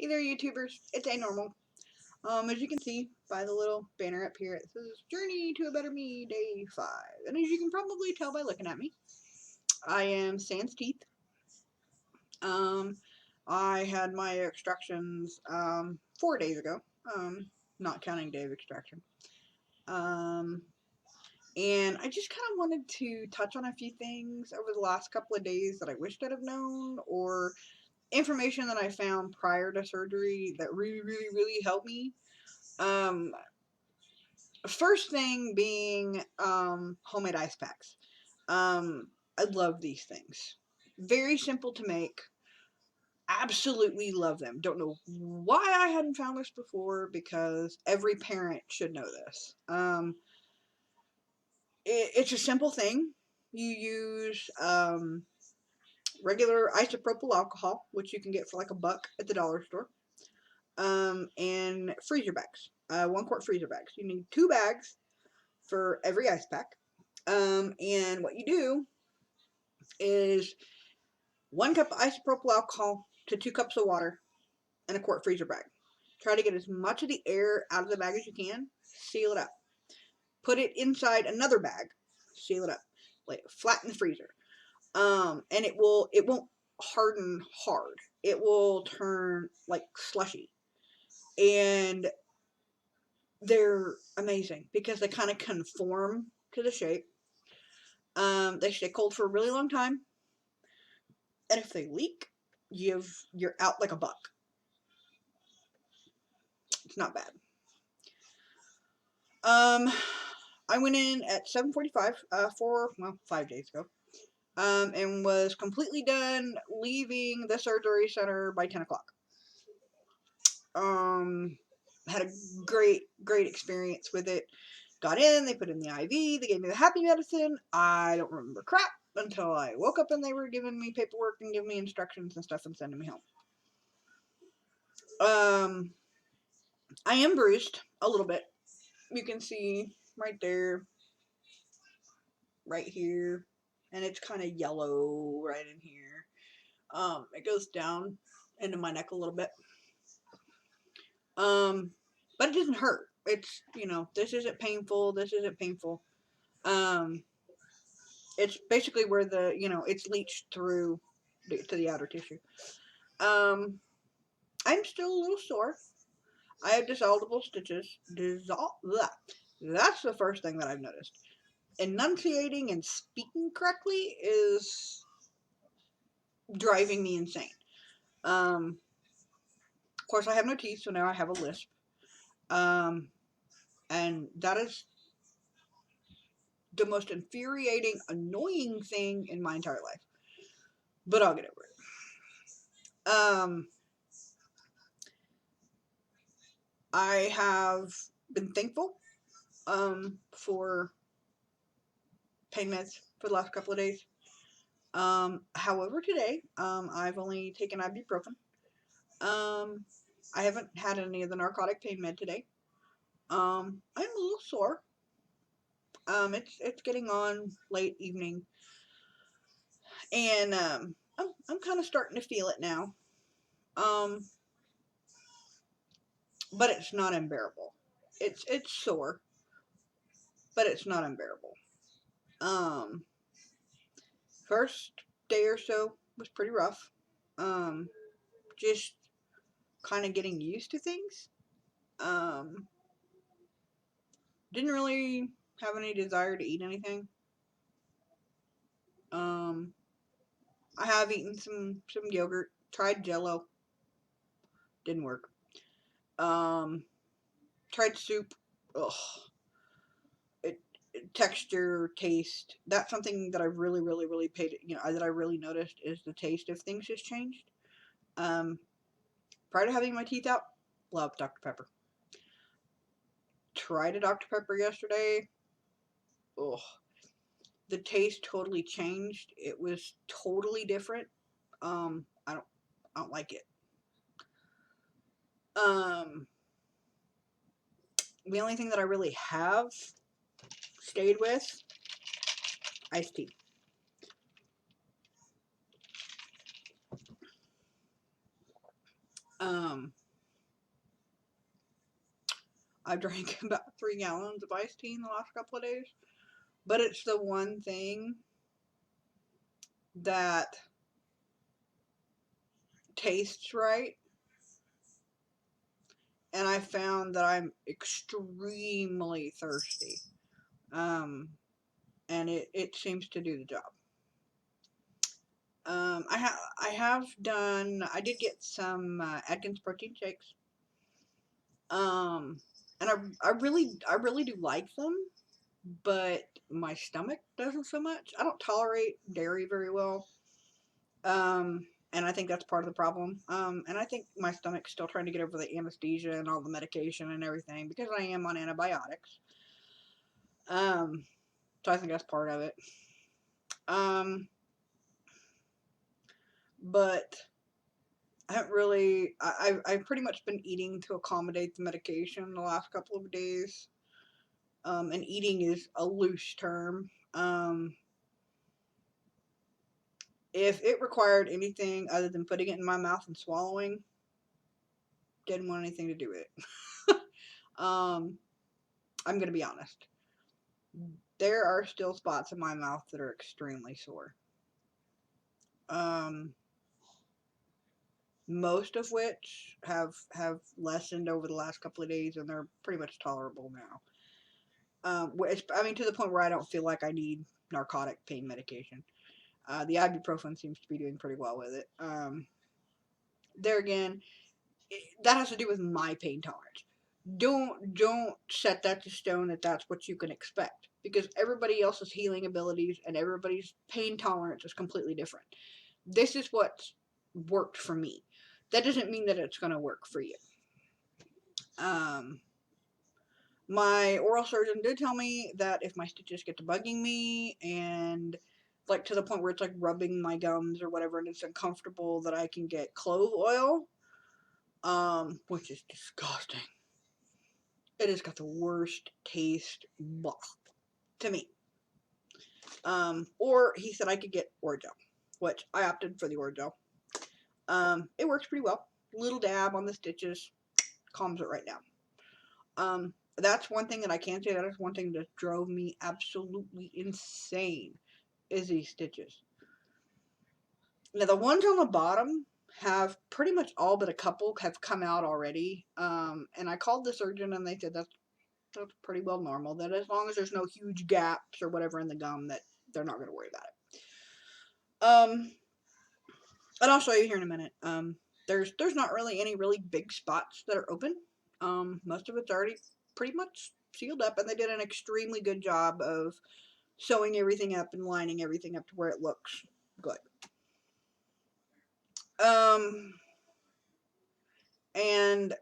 Either YouTubers, it's a normal. As you can see by the little banner up here, it says Journey to a Better Me, Day 5. And as you can probably tell by looking at me, I am sans teeth. I had my extractions 4 days ago, not counting day of extraction. And I just kind of wanted to touch on a few things over the last couple of days that I wished I'd have known, or information that I found prior to surgery that really helped me. First thing being homemade ice packs. I love these things. Very simple to make. Absolutely love them. Don't know why I hadn't found this before, because every parent should know this. It's a simple thing. You use regular isopropyl alcohol, which you can get for like $1 at the dollar store, and freezer bags. 1 quart freezer bags. You need 2 bags for every ice pack. And what you do is 1 cup of isopropyl alcohol to 2 cups of water and a quart freezer bag. Try to get as much of the air out of the bag as you can. Seal it up. Put it inside another bag. Seal it up. Like flat in the freezer. And it won't harden hard. It will turn like slushy. And they're amazing because they kind of conform to the shape. They stay cold for a really long time. And if they leak, you're out like $1. It's not bad. I went in at 7:45 for 5 days ago, and was completely done leaving the surgery center by 10 o'clock. Had a great experience with it. Got in, they put in the IV, they gave me the happy medicine. I don't remember crap until I woke up and they were giving me paperwork and giving me instructions and stuff and sending me home. I am bruised a little bit. You can see right there, right here, and it's kind of yellow right in here. It goes down into my neck a little bit. But it doesn't hurt. It's, this isn't painful. This isn't painful. It's basically where it's leached through to the outer tissue. I'm still a little sore. I have dissolvable stitches. That's the first thing that I've noticed. Enunciating and speaking correctly is driving me insane. Of course, I have no teeth, so now I have a lisp. And that is the most infuriating, annoying thing in my entire life. But I'll get over it. I have been thankful for pain meds for the last couple of days. However, today, I've only taken ibuprofen. I haven't had any of the narcotic pain med today. I'm a little sore. It's getting on late evening, and I'm kind of starting to feel it now. But it's not unbearable. It's sore, but it's not unbearable. First day or so was pretty rough. Just kind of getting used to things. Didn't really have any desire to eat anything. I have eaten some yogurt. Tried Jello. Didn't work. Tried soup. Ugh. Texture, taste. That's something that I really paid. That I really noticed is the taste of things has changed. Prior to having my teeth out, loved Dr. Pepper. Tried a Dr. Pepper yesterday. Ugh. The taste totally changed. It was totally different. I don't like it. The only thing that I really have stayed with, iced tea. Um, I've drank about 3 gallons of iced tea in the last couple of days, but it's the one thing that tastes right, and I found that I'm extremely thirsty. Um, and it seems to do the job. I did get some Atkins protein shakes. And I really do like them, but my stomach doesn't so much. I don't tolerate dairy very well. And I think that's part of the problem. And I think my stomach's still trying to get over the anesthesia and all the medication and everything because I am on antibiotics. Um, so I think that's part of it. Um, but I haven't really. I've pretty much been eating to accommodate the medication the last couple of days. And eating is a loose term. If it required anything other than putting it in my mouth and swallowing, didn't want anything to do with it. I'm gonna be honest. There are still spots in my mouth that are extremely sore. Um, most of which have lessened over the last couple of days, and they're pretty much tolerable now. I mean, to the point where I don't feel like I need narcotic pain medication. The ibuprofen seems to be doing pretty well with it. There again, that has to do with my pain tolerance. Don't set that to stone that that's what you can expect, because everybody else's healing abilities and everybody's pain tolerance is completely different. This is what's worked for me. That doesn't mean that it's going to work for you. Um, my oral surgeon did tell me that if my stitches get to bugging me and like to the point where it's like rubbing my gums or whatever and it's uncomfortable, that I can get clove oil, which is disgusting. It has got the worst taste, blah, to me. Or he said I could get Orajel, which I opted for the Orajel. It works pretty well. Little dab on the stitches, calms it right down. That's one thing that I can say. That is one thing that drove me absolutely insane, is these stitches. Now the ones on the bottom have pretty much all but a couple have come out already. And I called the surgeon and they said that's pretty well normal. That as long as there's no huge gaps or whatever in the gum, that they're not going to worry about it. And I'll show you here in a minute. There's not really any really big spots that are open. Most of it's already pretty much sealed up, and they did an extremely good job of sewing everything up and lining everything up to where it looks good. Um, and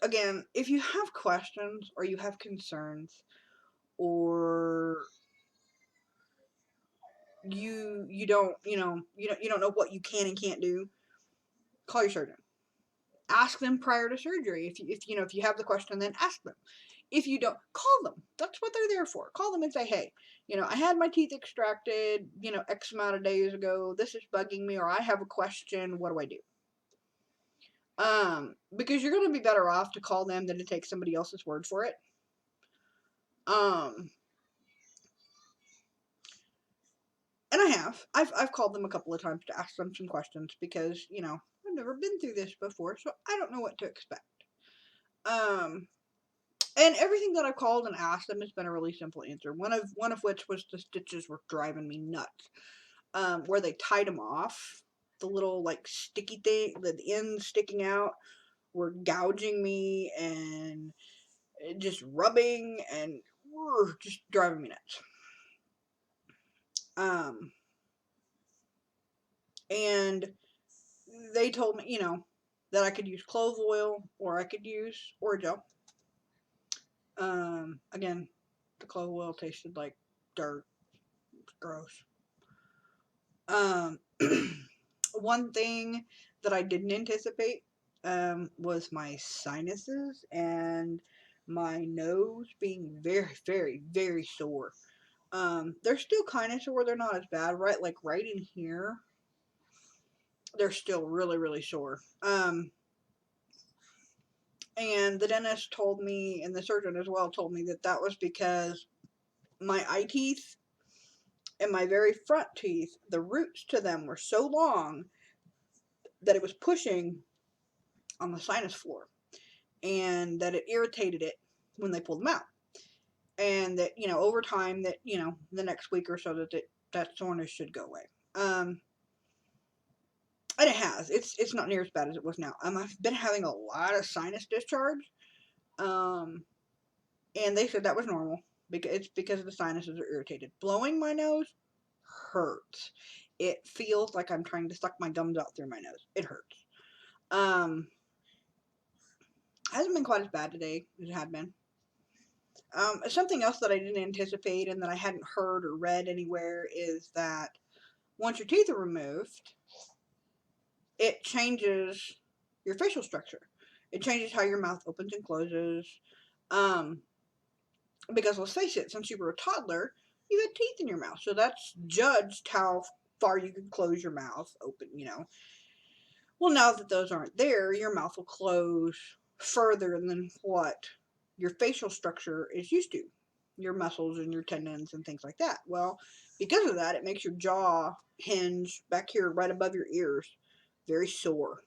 again, if you have questions or you have concerns, or you don't you don't know what you can and can't do, call your surgeon. Ask them prior to surgery. If you have the question, then ask them. If you don't, call them. That's what they're there for. Call them and say, hey, I had my teeth extracted, X amount of days ago. This is bugging me, or I have a question. What do I do? Because you're going to be better off to call them than to take somebody else's word for it. And I've called them a couple of times to ask them some questions because, I've never been through this before, so I don't know what to expect. And everything that I've called and asked them has been a really simple answer. One of which was the stitches were driving me nuts. Where they tied them off, the little like sticky thing, the ends sticking out, were gouging me and just rubbing and just driving me nuts. And they told me, that I could use clove oil or I could use Orajel. Again, the clove oil tasted like dirt. It's gross. Um, one thing that I didn't anticipate was my sinuses and my nose being very, very, very sore. They're still kind of sore. They're not as bad, right? Like right in here. they're still really, really sore. And the dentist told me, and the surgeon as well told me, that that was because my eye teeth and my very front teeth, the roots to them were so long that it was pushing on the sinus floor, and that it irritated it when they pulled them out. And that, over time, that, the next week or so, that soreness should go away. And it has. It's not near as bad as it was now. I've been having a lot of sinus discharge. And they said that was normal, because it's because the sinuses are irritated. Blowing my nose hurts. It feels like I'm trying to suck my gums out through my nose. It hurts. Hasn't been quite as bad today as it had been. Something else that I didn't anticipate and that I hadn't heard or read anywhere is that once your teeth are removed, it changes your facial structure. It changes how your mouth opens and closes. Because let's face it, since you were a toddler, you had teeth in your mouth. So that's judged how far you could close your mouth open. Well, now that those aren't there, your mouth will close further than what your facial structure is used to. Your muscles and your tendons and things like that. Well, because of that, it makes your jaw hinge back here right above your ears very sore.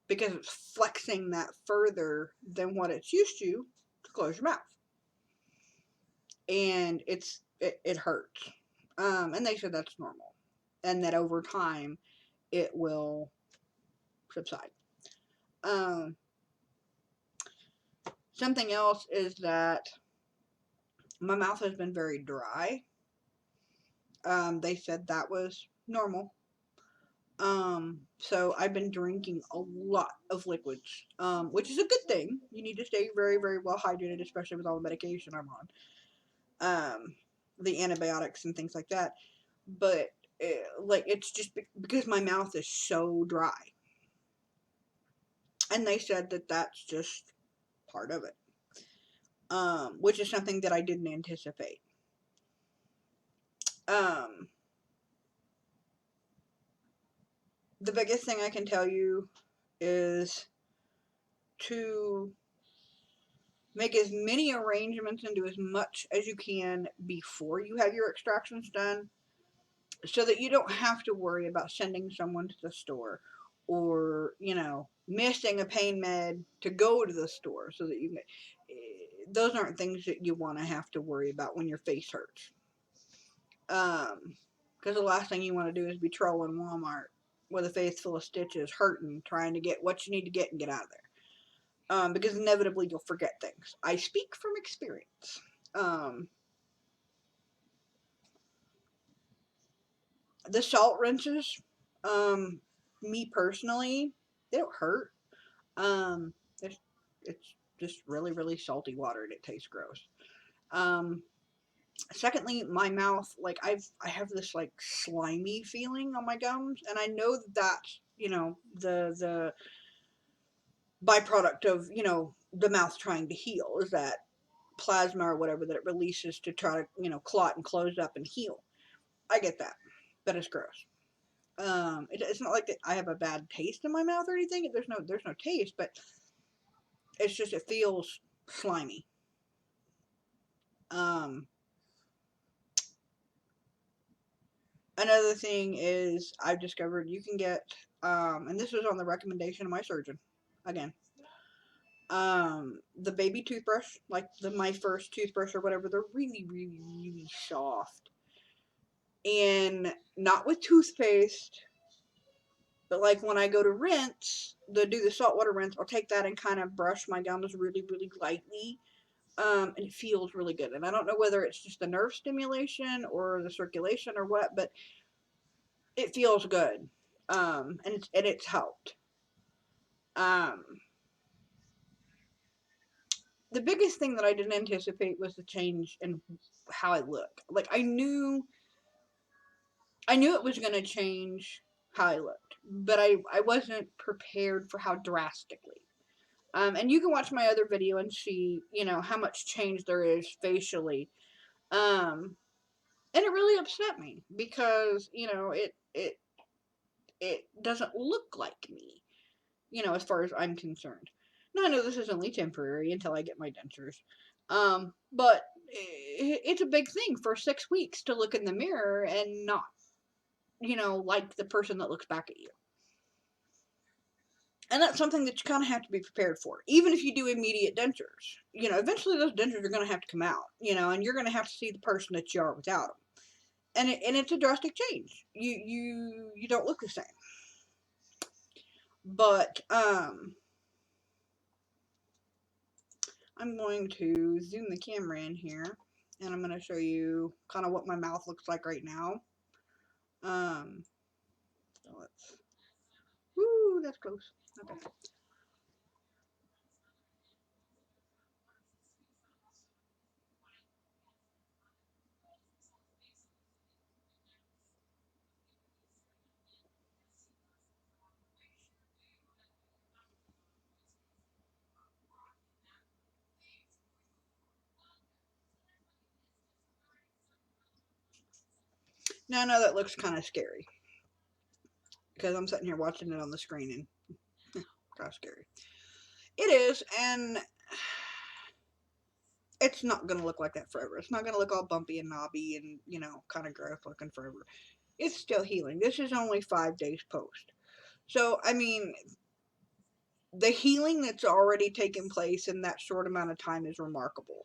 Because it's flexing that further than what it's used to close your mouth. And it hurts. And they said that's normal. And that over time, it will subside. Something else is that my mouth has been very dry. They said that was normal. So I've been drinking a lot of liquids, which is a good thing. You need to stay very, very well hydrated, especially with all the medication I'm on. The antibiotics and things like that. But, it's just because my mouth is so dry. And they said that that's just part of it. Which is something that I didn't anticipate. The biggest thing I can tell you is to make as many arrangements and do as much as you can before you have your extractions done, so that you don't have to worry about sending someone to the store, or missing a pain med to go to the store, so that those aren't things that you want to have to worry about when your face hurts. Because the last thing you want to do is be trolling Walmart with a face full of stitches, hurting, trying to get what you need to get and get out of there. Because inevitably you'll forget things. I speak from experience. The salt rinses, me personally, they don't hurt. Um, it's, it's just really, really salty water and it tastes gross. Secondly, my mouth, I have this slimy feeling on my gums, and I know that that's, the byproduct of, the mouth trying to heal, is that plasma or whatever that it releases to try to, clot and close up and heal. I get that, but it's gross. It's not like that I have a bad taste in my mouth or anything. There's no taste, but it's just, it feels slimy. Another thing is I've discovered you can get, and this was on the recommendation of my surgeon, again, the baby toothbrush, my first toothbrush or whatever, they're really, really, really soft. And not with toothpaste, but when I go to rinse, do the saltwater rinse, I'll take that and kind of brush my gums really, really lightly. And it feels really good. And I don't know whether it's just the nerve stimulation or the circulation or what, but it feels good. And it's helped. The biggest thing that I didn't anticipate was the change in how I look. I knew it was going to change how I looked, but I wasn't prepared for how drastically. And you can watch my other video and see, how much change there is facially. And And it really upset me because, you know, it doesn't look like me, you know, as far as I'm concerned. Now I know this is only temporary until I get my dentures. But it's a big thing for 6 weeks to look in the mirror and not, you know, like the person that looks back at you. And that's something that you kind of have to be prepared for. Even if you do immediate dentures, you know, eventually those dentures are going to have to come out, you know, and you're going to have to see the person that you are without them. And it's a drastic change. You don't look the same. But I'm going to zoom the camera in here, and I'm going to show you kind of what my mouth looks like right now. So let's. Woo, that's close. Okay. Now I know that looks kind of scary because I'm sitting here watching it on the screen and kind of scary. It is, and it's not going to look like that forever. It's not going to look all bumpy and knobby and, you know, kind of gross looking forever. It's still healing. This is only 5 days post. So, I mean, the healing that's already taken place in that short amount of time is remarkable.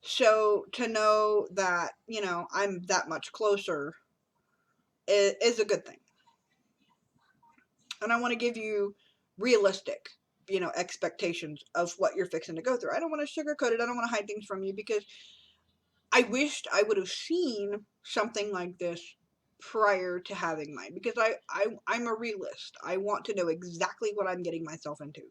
So, to know that, you know, I'm that much closer is a good thing. And I want to give you realistic, you know, expectations of what you're fixing to go through. I don't want to sugarcoat it. I don't want to hide things from you because I wished I would have seen something like this prior to having mine because I'm a realist. I want to know exactly what I'm getting myself into.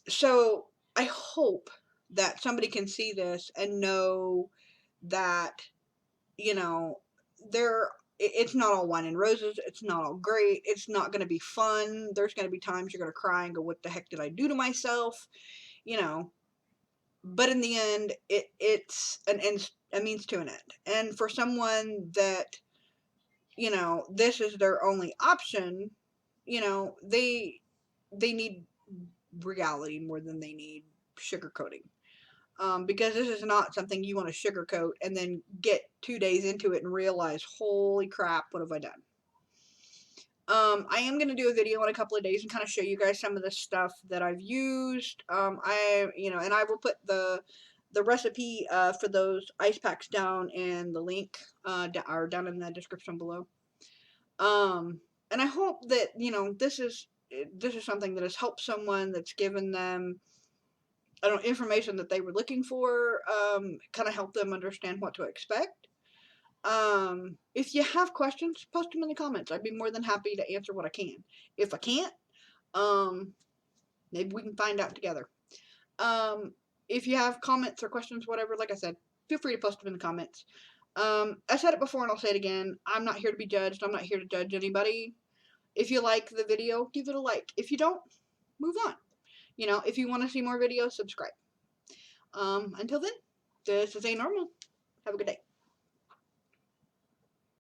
So I hope that somebody can see this and know that, you know, it's not all wine and roses. It's not all great. It's not going to be fun. There's going to be times you're going to cry and go, what the heck did I do to myself? You know, but in the end, it's a means to an end. And for someone that, you know, this is their only option, you know, they need reality more than they need sugarcoating. Because this is not something you want to sugarcoat and then get 2 days into it and realize, holy crap, what have I done? I am going to do a video in a couple of days and kind of show you guys some of the stuff that I've used. And I will put the recipe for those ice packs down in the link, or down in the description below. And I hope that, you know, this is something that has helped someone, that's given them, I don't know, information that they were looking for, kind of help them understand what to expect. If you have questions, post them in the comments. I'd be more than happy to answer what I can. If I can't, maybe we can find out together. If you have comments or questions, whatever, like I said, feel free to post them in the comments. I said it before and I'll say it again. I'm not here to be judged. I'm not here to judge anybody. If you like the video, give it a like. If you don't, move on. You know, if you want to see more videos, subscribe. Until then, this is A Normal. Have a good day.